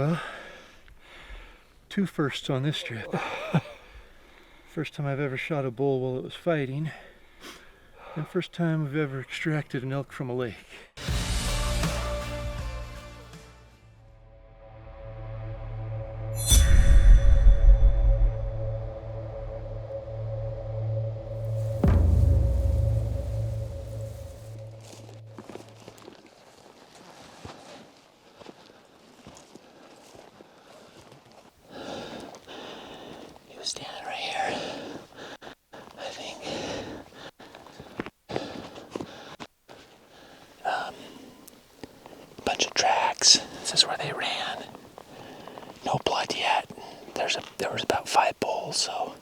Well, two firsts on this trip. First time I've ever shot a bull while it was fighting, and first time I've ever extracted an elk from a lake. Standing right here, I think. Bunch of tracks. This is where they ran. No blood yet. There was about 5 bulls, so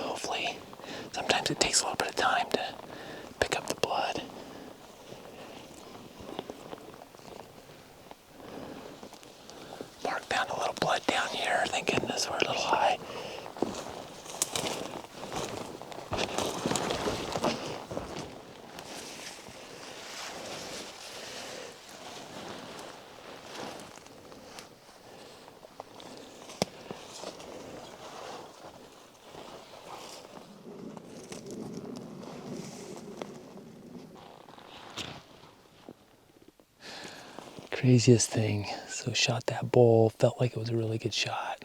hopefully, sometimes it takes a little bit of time to pick up the blood. Mark found a little blood down here, thinking this were a little high. Craziest thing, so shot that bull, felt like it was a really good shot.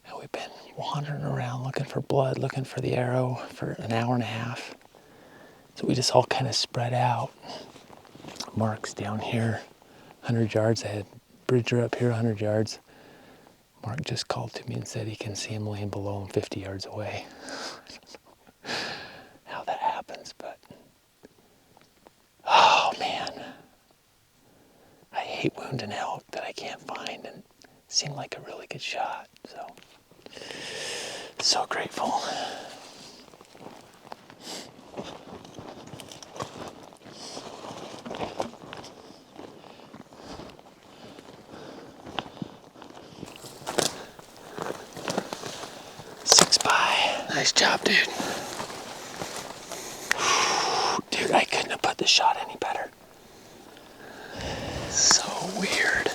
And we've been wandering around looking for blood, looking for the arrow for an hour and a half. So we just all kind of spread out. Mark's down here, 100 yards. I had Bridger up here, 100 yards. Mark just called to me and said he can see him laying below him 50 yards away. I don't know how that happens, but oh man. I hate wounding elk that I can't find, and it seemed like a really good shot. So grateful. Six by. Nice job, dude. Dude, I couldn't have put the shot any better. So weird.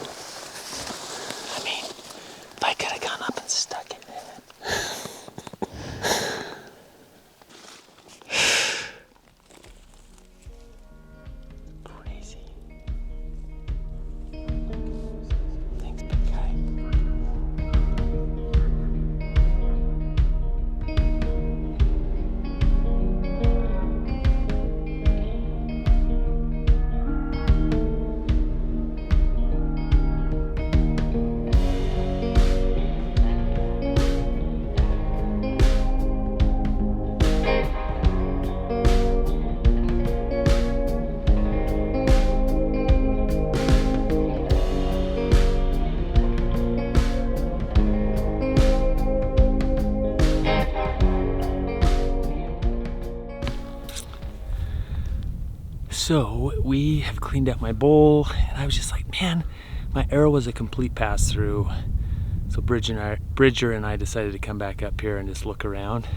I mean, if I could have gone up and stuck it in it. Crazy. Thanks, big guy. So we have cleaned up my bowl, and I was just like, man, my arrow was a complete pass through. So Bridger and I decided to come back up here and just look around.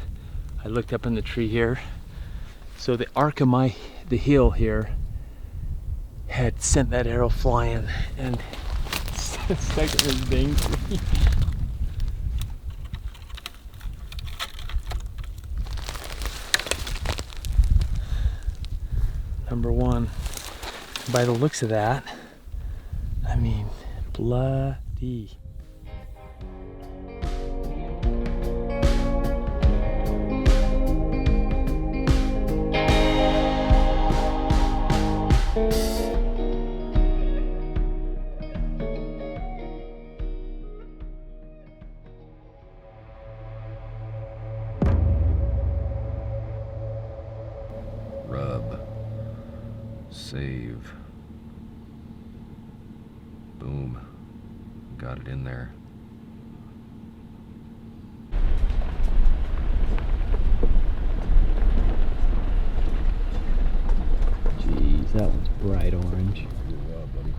I looked up in the tree here. So the arc of the heel here had sent that arrow flying and stuck in this dang tree. Number one. By the looks of that, I mean, bloody. Rub. Save. Boom. Got it in there. Jeez, that one's bright orange. Good job, buddy.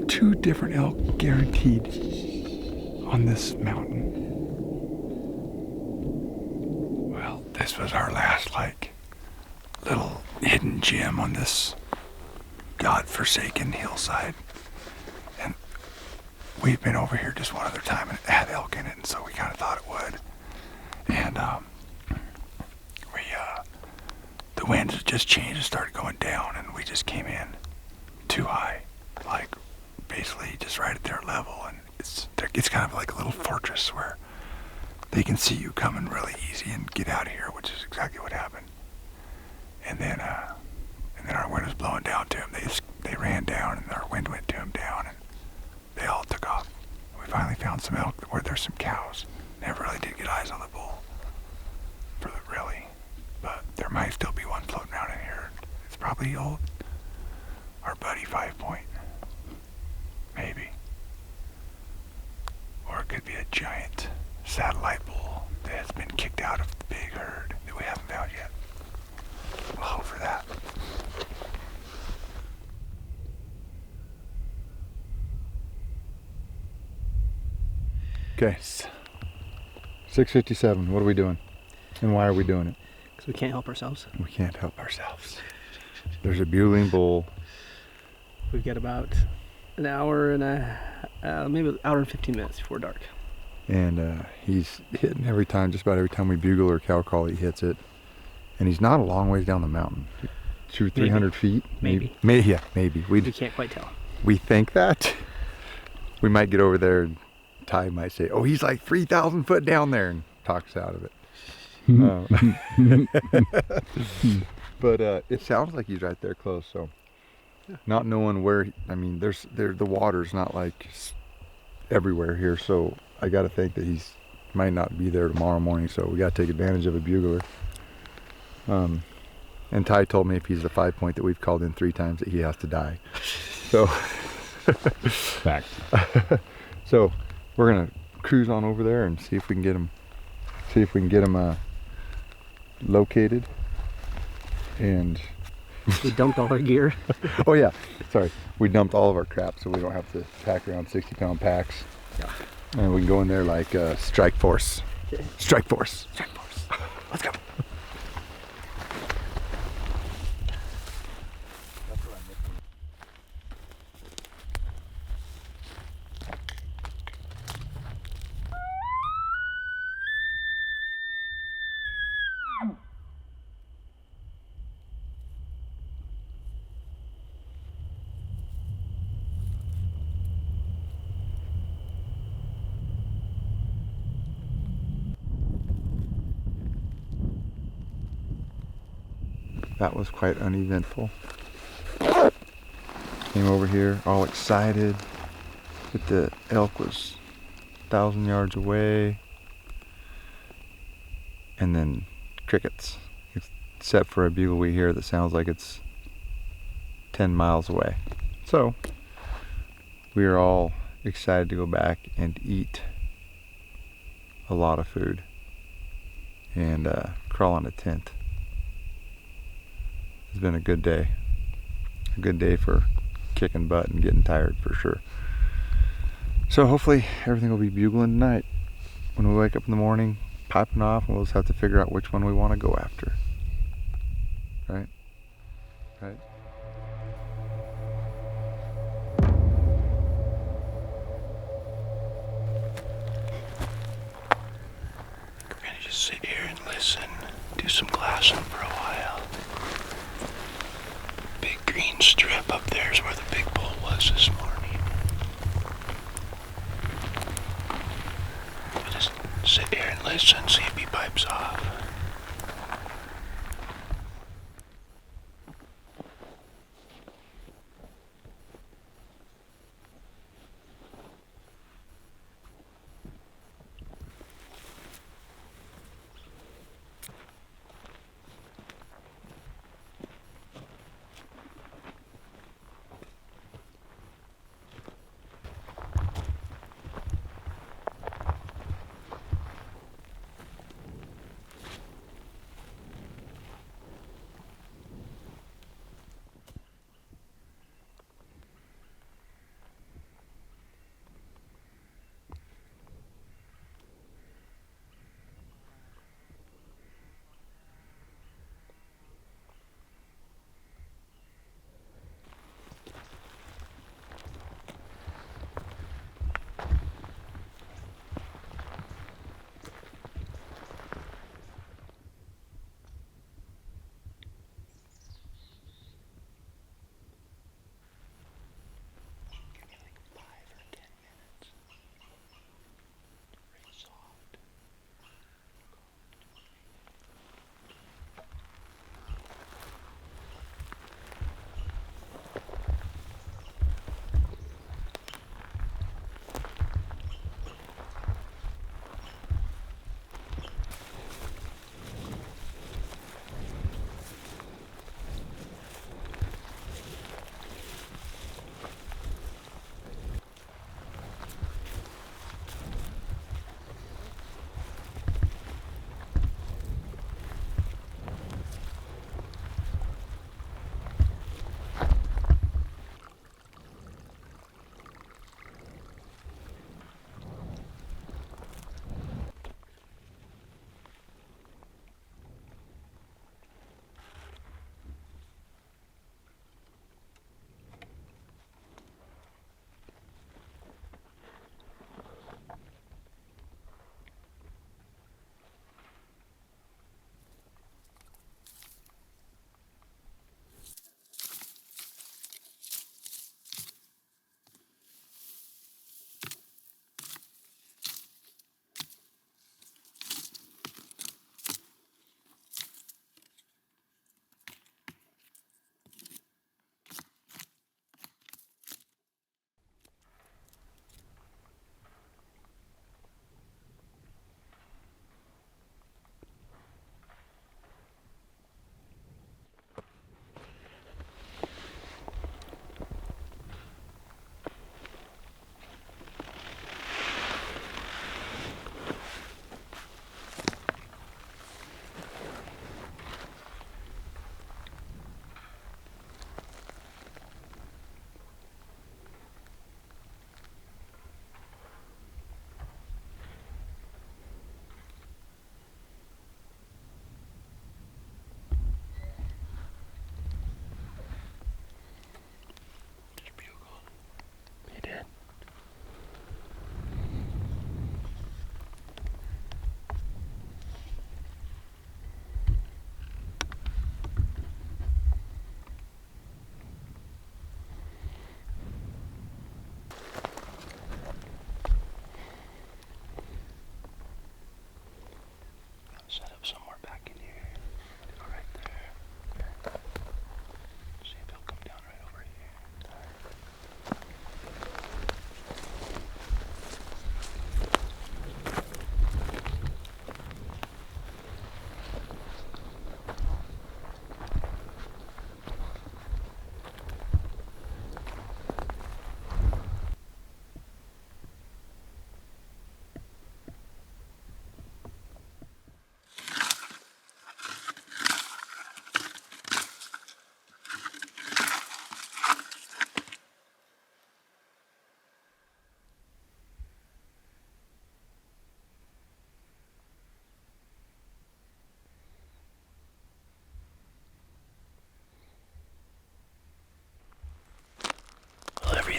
2 different elk guaranteed on this mountain. Well, this was our last, like, little hidden gem on this godforsaken hillside. And we've been over here just one other time and it had elk in it, and so we kind of thought it would. And the wind had just changed and started going down, and we just came in too high, like basically just right at their level. And it's kind of like a little fortress where they can see you coming really easy and get out of here, which is exactly what happened. And then our wind was blowing down to them. They ran down, and our wind went to them down, and they all took off. We finally found some elk where there's some cows. Never really did get eyes on the bull, really. But there might still be one floating around in here. It's probably our buddy 5 Point, maybe. Or it could be a giant satellite bull that has been kicked out of the big herd that we haven't found yet. We'll hope for that. Okay, 6:57. What are we doing? And why are we doing it? Because we can't help ourselves. We can't help ourselves. There's a bugling bull. We've got about an hour and maybe an hour and 15 minutes before dark. And he's hitting just about every time we bugle or cow call, he hits it. And he's not a long ways down the mountain. 200-300 feet? Maybe. Yeah, maybe. We can't quite tell. We think that. We might get over there and Ty might say, oh, he's like 3,000 foot down there, and talks out of it. But it sounds like he's right there close, so not knowing where, the water's not like everywhere here, so I got to think that he's might not be there tomorrow morning, so we got to take advantage of a bugler. And Ty told me if he's the 5 Point that we've called in 3 times that he has to die. So Fact. So we're gonna cruise on over there and see if we can get him located. And We dumped all our gear. oh yeah, sorry, we dumped all of our crap so we don't have to pack around 60-pound packs. Yeah. And we can go in there like Strike Force. Okay. Strike Force. Strike force. Let's go. That was quite uneventful. Came over here all excited that the elk was 1,000 yards away, and then crickets, except for a bugle we hear that sounds like it's 10 miles away. So we are all excited to go back and eat a lot of food and crawl in a tent. It's been a good day. A good day for kicking butt and getting tired for sure. So hopefully everything will be bugling tonight. When we wake up in the morning, popping off, and we'll just have to figure out which one we want to go after. Right? Right? We're gonna just sit here and listen, do some glassing for a while. Big green strip up there is where the big bull was this morning. We'll just sit here and listen, see if he pipes off.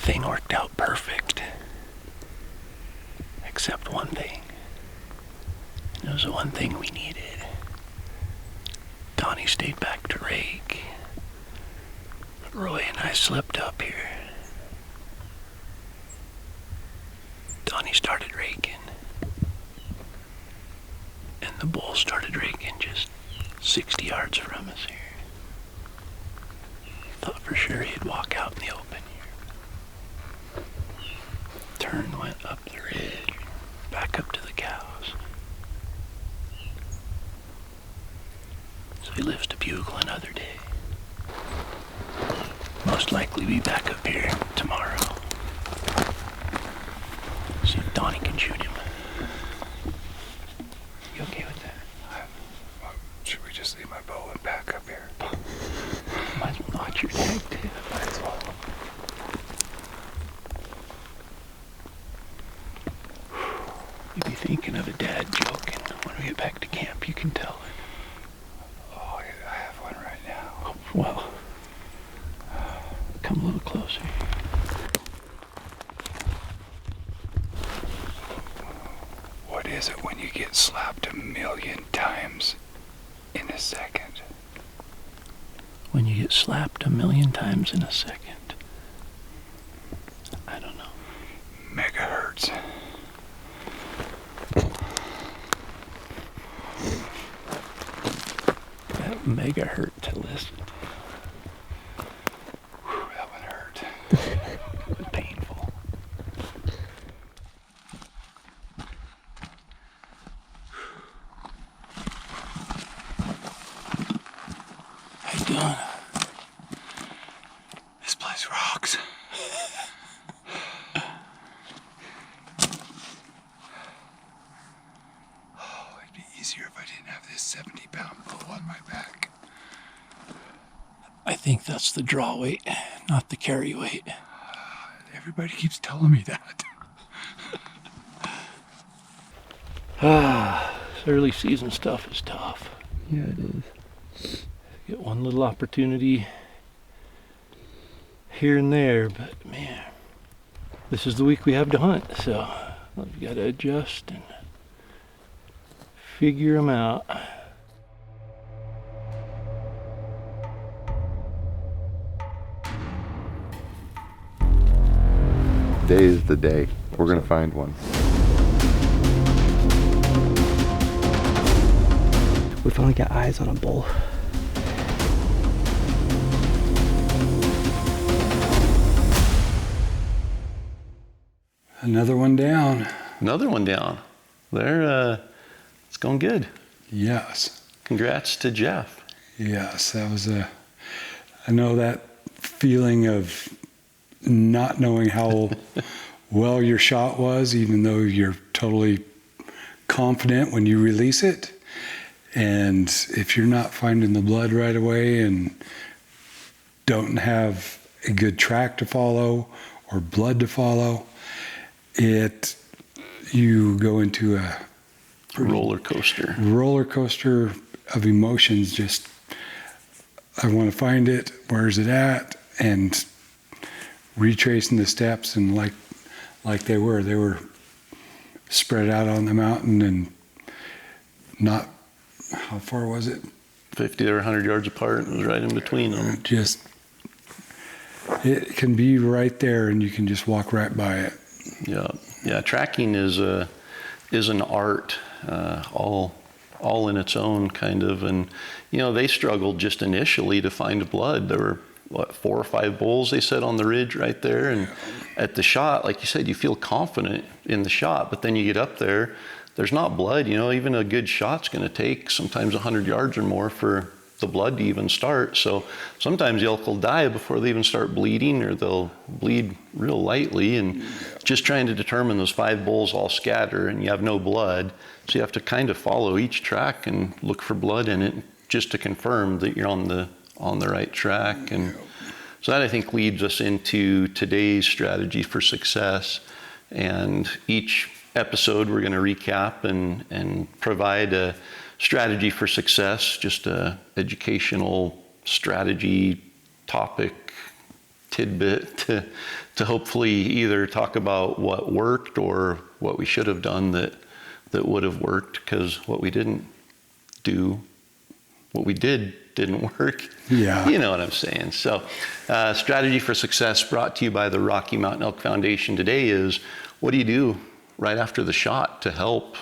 everything worked out perfect. Except one thing. And it was the one thing we needed. Donnie stayed back to rake. Roy and I slept up here. Donnie started raking. And the bull started raking just 60 yards from us here. Thought for sure he'd walk out in the open here. Turn went up the ridge, back up to the cows. So he lives to bugle another day. Most likely be back up here tomorrow. See if Donnie can shoot him. You okay with that? Should we just leave my bow and back up here? Might as well notch your tag too. Might as well. You'd be thinking of a dad joke, and when we get back to camp, you can tell it. Oh, I have one right now. Well, come a little closer. What is it when you get slapped 1,000,000 times in a second? When you get slapped 1,000,000 times in a second. I don't know. Megahertz. That mega hurt to listen to. Whew, that one hurt. It was painful. How you doing? This place rocks. Oh, it'd be easier if I didn't have this 70-pound bow on my back. I think that's the draw weight, not the carry weight. Everybody keeps telling me that. Early season stuff is tough. Yeah, it is. Get one little opportunity here and there, but man, this is the week we have to hunt, so we've got to adjust and figure them out. Today is the day. We're gonna find one. We finally got eyes on a bull. Another one down. Another one down. It's going good. Yes. Congrats to Jeff. Yes, that was I know that feeling of not knowing how well your shot was, even though you're totally confident when you release it. And if you're not finding the blood right away and don't have a good track to follow or blood to follow, you go into a Roller coaster of emotions. Just, I want to find it, where's it at, and retracing the steps, and like they were spread out on the mountain, and not, how far was it? 50 or 100 yards apart. It was right in between them. Just, it can be right there, and you can just walk right by it. Yeah. Tracking is an art, all in its own kind of, and they struggled just initially to find blood. There were 4 or 5 bulls they said on the ridge right there, and at the shot, like you said, you feel confident in the shot, but then you get up there, there's not blood. Even a good shot's going to take sometimes 100 yards or more for the blood to even start. So sometimes the elk will die before they even start bleeding, or they'll bleed real lightly, and just trying to determine those 5 bulls all scatter and you have no blood. So you have to kind of follow each track and look for blood in it just to confirm that you're on the right track. And so that, I think, leads us into today's strategy for success. And each episode we're going to recap and provide a strategy for success, just a educational strategy topic tidbit to hopefully either talk about what worked or what we should have done that would have worked, because what we did didn't work. Yeah. You know what I'm saying. So strategy for success brought to you by the Rocky Mountain Elk Foundation today is, what do you do right after the shot to help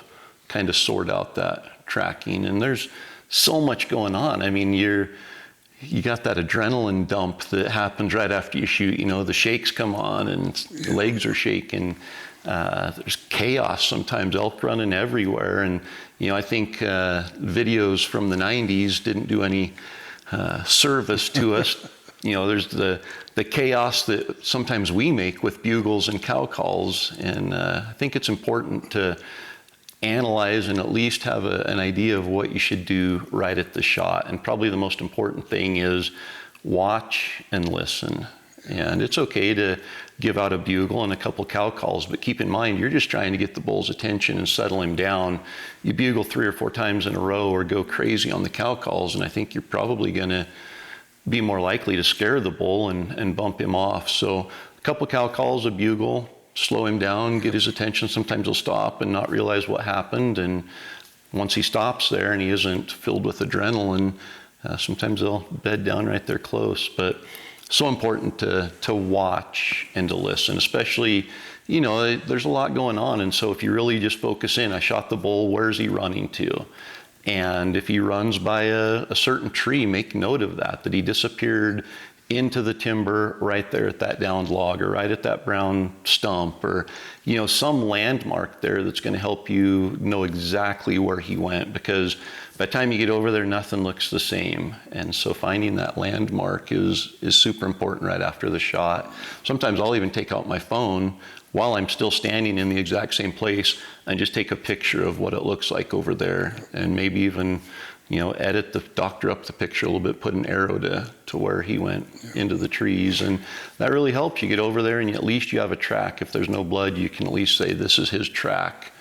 kind of sort out that tracking? And there's so much going on. I mean, you got that adrenaline dump that happens right after you shoot. You know, the shakes come on and the legs are shaking. There's chaos sometimes, elk running everywhere. And, you know, I think videos from the 90s didn't do any service to us. You know, there's the chaos that sometimes we make with bugles and cow calls. And I think it's important to analyze and at least have an idea of what you should do right at the shot. And probably the most important thing is watch and listen. And it's okay to give out a bugle and a couple cow calls, but keep in mind, you're just trying to get the bull's attention and settle him down. You bugle 3 or 4 times in a row or go crazy on the cow calls, and I think you're probably going to be more likely to scare the bull and bump him off. So a couple cow calls, a bugle, slow him down, get his attention. Sometimes he'll stop and not realize what happened, and once he stops there and he isn't filled with adrenaline, sometimes they'll bed down right there close. But so important to watch and to listen, especially, you know, there's a lot going on. And so if you really just focus in, I shot the bull, where's he running to? And if he runs by a certain tree, make note of that he disappeared into the timber right there at that downed log, or right at that brown stump, or, you know, some landmark there that's going to help you know exactly where he went, because by the time you get over there, nothing looks the same. And so finding that landmark is super important right after the shot. Sometimes I'll even take out my phone while I'm still standing in the exact same place and just take a picture of what it looks like over there, and maybe even, you know, doctor up the picture a little bit, put an arrow to where he went into the trees. And that really helps. You get over there and at least you have a track. If there's no blood, you can at least say, this is his track.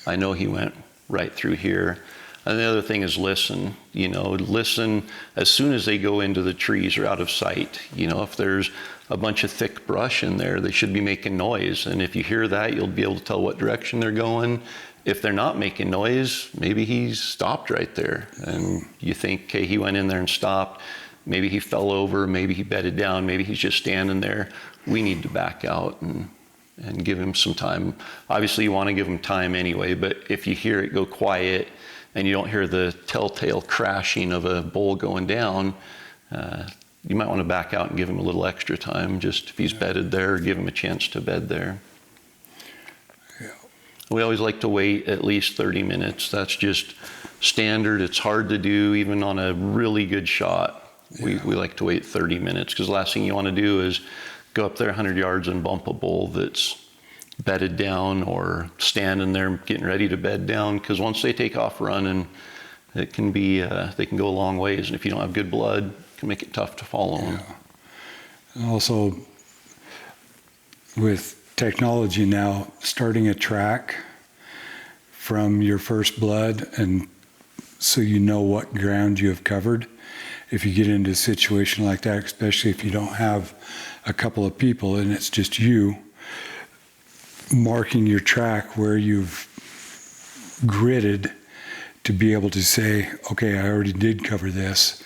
I know he went right through here. And the other thing is listen. You know, listen as soon as they go into the trees or out of sight. You know, if there's a bunch of thick brush in there, they should be making noise. And if you hear that, you'll be able to tell what direction they're going. If they're not making noise, maybe he's stopped right there. And you think, okay, he went in there and stopped. Maybe he fell over, maybe he bedded down, maybe he's just standing there. We need to back out and give him some time. Obviously, you want to give him time anyway, but if you hear it go quiet and you don't hear the telltale crashing of a bull going down, you might want to back out and give him a little extra time. Just if he's bedded there, give him a chance to bed there. We always like to wait at least 30 minutes. That's just standard. It's hard to do even on a really good shot. We like to wait 30 minutes, because the last thing you want to do is go up there 100 yards and bump a bull that's bedded down or standing there getting ready to bed down, because once they take off running, it can be they can go a long ways, and if you don't have good blood, it can make it tough to follow them. And also, with technology now, starting a track from your first blood, and so you know what ground you have covered. If you get into a situation like that, especially if you don't have a couple of people and it's just you, marking your track where you've gridded to be able to say, okay, I already did cover this.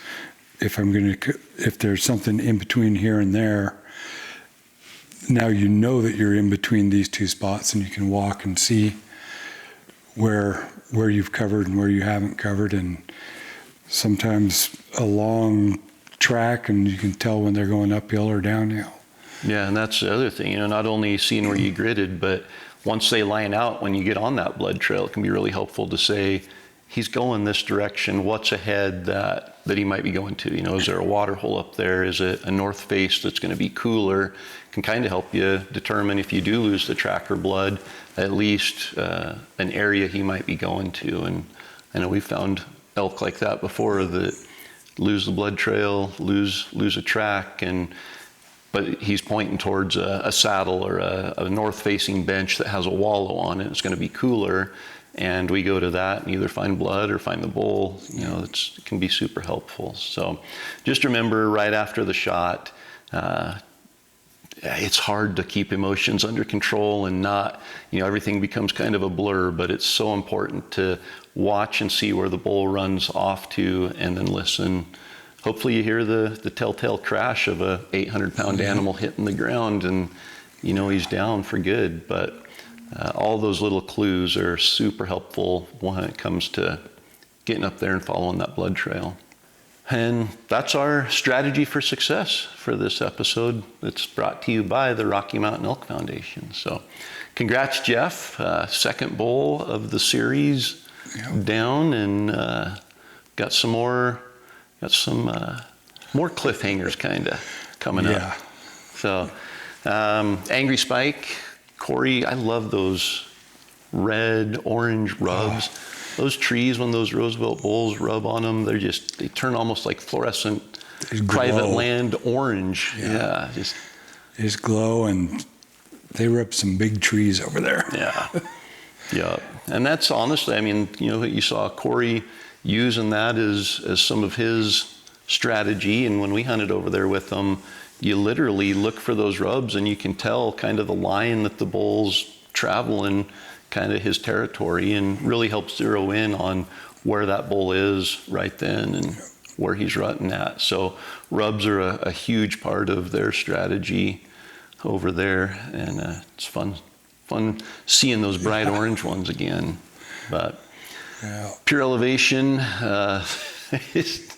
If there's something in between here and there, now you know that you're in between these two spots, and you can walk and see where you've covered and where you haven't covered. And sometimes a long track, and you can tell when they're going uphill or downhill. Yeah, and that's the other thing, you know, not only seeing where you gridded, but once they line out, when you get on that blood trail, it can be really helpful to say, he's going this direction, what's ahead that he might be going to? You know, is there a water hole up there? Is it a north face that's going to be cooler? Can kind of help you determine, if you do lose the track or blood, at least an area he might be going to. And I know we've found elk like that before, that lose the blood trail, lose a track, but he's pointing towards a saddle or a north-facing bench that has a wallow on it. It's going to be cooler, and we go to that and either find blood or find the bull. You know, it can be super helpful. So just remember, right after the shot, it's hard to keep emotions under control and not, everything becomes kind of a blur, but it's so important to watch and see where the bull runs off to and then listen. Hopefully you hear the telltale crash of a 800-pound animal hitting the ground and he's down for good. But all those little clues are super helpful when it comes to getting up there and following that blood trail. And that's our strategy for success for this episode. It's brought to you by the Rocky Mountain Elk Foundation. So congrats, Jeff. Second bull of the series down, and got some more cliffhangers kind of coming up. So Angry Spike, Corey, I love those red, orange rubs. Those trees, when those Roosevelt bulls rub on them, they turn almost like fluorescent private land orange. Yeah, just glow, and they rip some big trees over there. Yeah. And that's honestly, you saw Corey using that as some of his strategy. And when we hunted over there with them, you literally look for those rubs and you can tell kind of the line that the bull's traveling, kind of his territory, and really help zero in on where that bull is right then and where he's rutting at. So rubs are a huge part of their strategy over there, and it's fun seeing those bright orange ones again. But pure elevation, these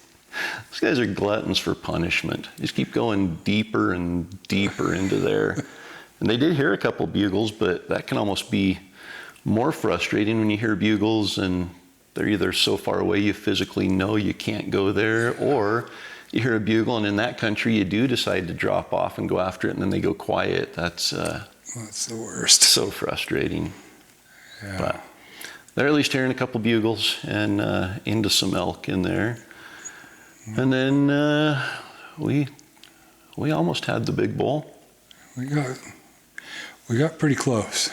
guys are gluttons for punishment. Just keep going deeper and deeper into there. And they did hear a couple bugles, but that can almost be more frustrating when you hear bugles and they're either so far away you physically know you can't go there, or you hear a bugle and in that country you do decide to drop off and go after it and then they go quiet. That's the worst. So frustrating. Yeah. But they're at least hearing a couple bugles and into some elk in there. And then we almost had the big bull. We got pretty close.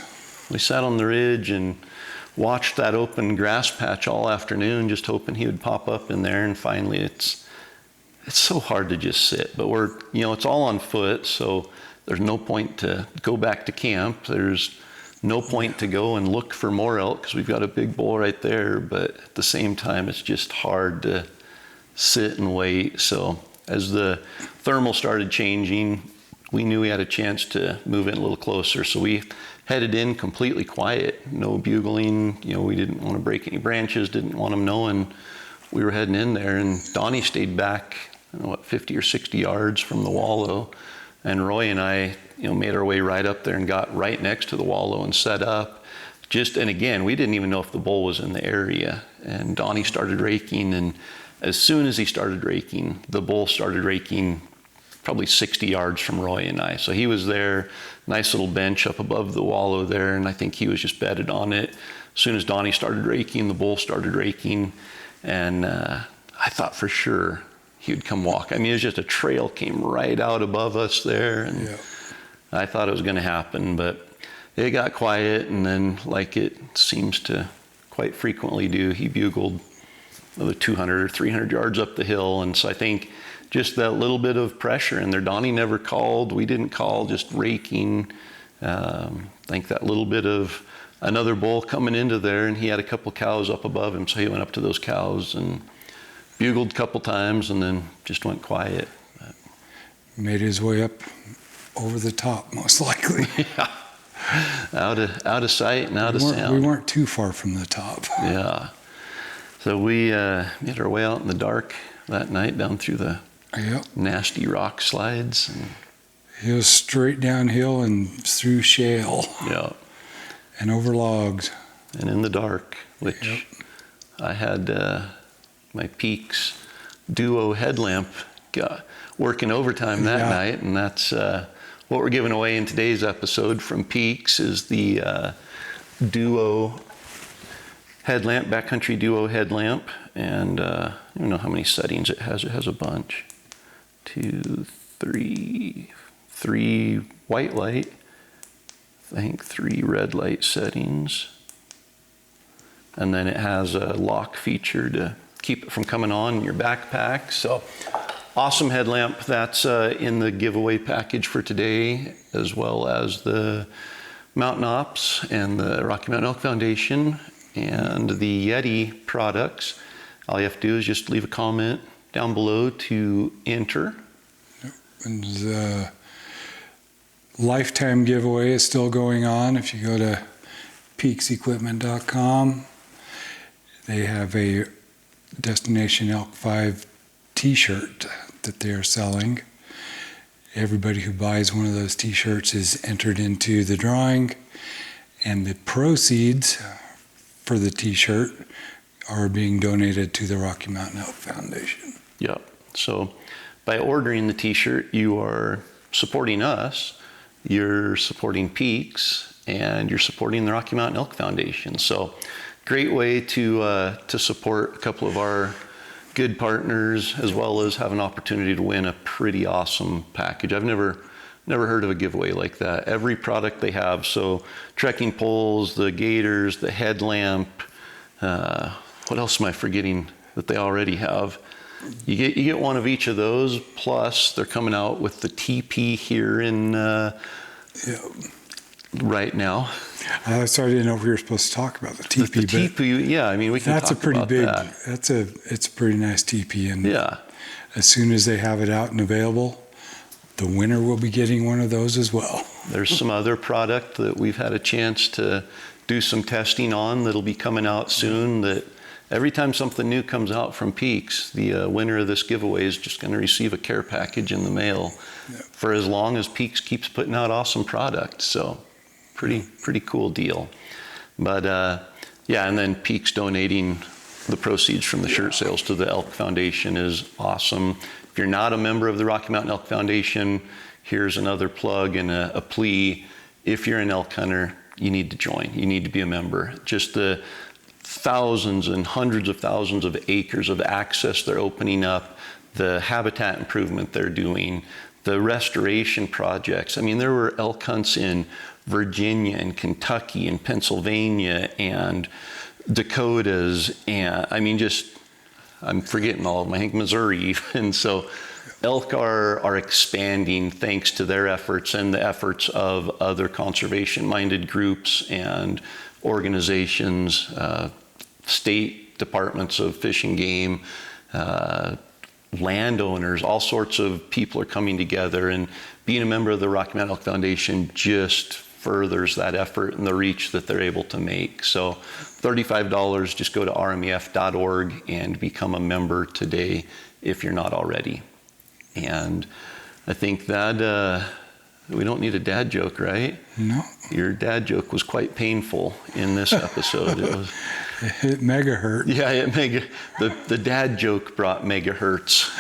We sat on the ridge and watched that open grass patch all afternoon, just hoping he would pop up in there. And finally, it's so hard to just sit. But it's all on foot, so there's no point to go back to camp. There's no point to go and look for more elk because we've got a big bull right there. But at the same time, it's just hard to sit and wait. So as the thermal started changing, we knew we had a chance to move in a little closer. So we headed in completely quiet, no bugling. We didn't want to break any branches, didn't want them knowing we were heading in there. And Donnie stayed back, 50 or 60 yards from the wallow. And Roy and I, made our way right up there and got right next to the wallow and set up. And again, we didn't even know if the bull was in the area. And Donnie started raking, and as soon as he started raking, the bull started raking probably 60 yards from Roy and I. So he was there, nice little bench up above the wallow there, and I think he was just bedded on it. As soon as Donnie started raking, the bull started raking, and I thought for sure he would come walk. It was just a trail came right out above us there, and I thought it was going to happen, but it got quiet, and then, like it seems to quite frequently do, he bugled another 200 or 300 yards up the hill. And so I think just that little bit of pressure in there. Donnie never called. We didn't call, just raking. I think that little bit of another bull coming into there, and he had a couple cows up above him, so he went up to those cows and bugled a couple times and then just went quiet. Made his way up over the top, most likely. Out of sight and out of sound. We weren't too far from the top. Yeah. So we made our way out in the dark that night down through the nasty rock slides. And he was straight downhill and through shale. Yeah. And over logs. And in the dark, which I had my Peaks Duo headlamp working overtime that night, and that's what we're giving away in today's episode from Peaks is the Duo headlamp, backcountry Duo headlamp, and I don't know how many settings it has. It has a bunch. 2, 3 white light, I think 3 red light settings, and then it has a lock feature to keep it from coming on in your backpack. So awesome headlamp that's in the giveaway package for today, as well as the Mountain Ops and the Rocky Mountain Elk Foundation and the Yeti products. All you have to do is just leave a comment down below to enter. And the lifetime giveaway is still going on. If you go to peaksequipment.com, they have a Destination Elk 5 t-shirt that they're selling. Everybody who buys one of those t-shirts is entered into the drawing, and the proceeds for the t-shirt are being donated to the Rocky Mountain Elk Foundation. Yep. So by ordering the t-shirt, you are supporting us, you're supporting Peaks, and you're supporting the Rocky Mountain Elk Foundation. So great way to support a couple of our good partners, as well as have an opportunity to win a pretty awesome package. I've never heard of a giveaway like that. Every product they have, so trekking poles, the gaiters, the headlamp, what else am I forgetting that they already have? You get one of each of those, plus they're coming out with the TP here in right now. Sorry, I didn't know if we were supposed to talk about the teepee. The teepee, yeah, I mean, we can that's talk a pretty about big. that. It's a pretty nice teepee, and yeah, as soon as they have it out and available, the winner will be getting one of those as well. There's some other product that we've had a chance to do some testing on that'll be coming out soon. That every time something new comes out from Peaks, the winner of this giveaway is just going to receive a care package in the mail for as long as Peaks keeps putting out awesome products. So pretty cool deal. But yeah, and then Peaks donating the proceeds from the shirt sales to the Elk Foundation is awesome. If you're not a member of the Rocky Mountain Elk Foundation, here's another plug and a plea. If you're an elk hunter, you need to join. You need to be a member. Just the thousands and hundreds of thousands of acres of access they're opening up, the habitat improvement they're doing, the restoration projects. I mean, there were elk hunts in Virginia and Kentucky and Pennsylvania and Dakotas, and I mean, I'm forgetting all of them, I think Missouri even. So elk are expanding thanks to their efforts and the efforts of other conservation-minded groups and organizations, state departments of fish and game, landowners, all sorts of people are coming together, and being a member of the Rocky Mountain Elk Foundation just furthers that effort and the reach that they're able to make. So $35, just go to rmef.org and become a member today if you're not already. And I think that we don't need a dad joke, right? No. Your dad joke was quite painful in this episode. It mega hurt. Yeah, the dad joke brought megahertz.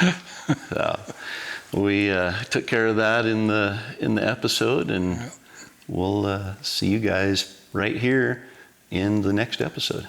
So we took care of that in the episode, and we'll see you guys right here in the next episode.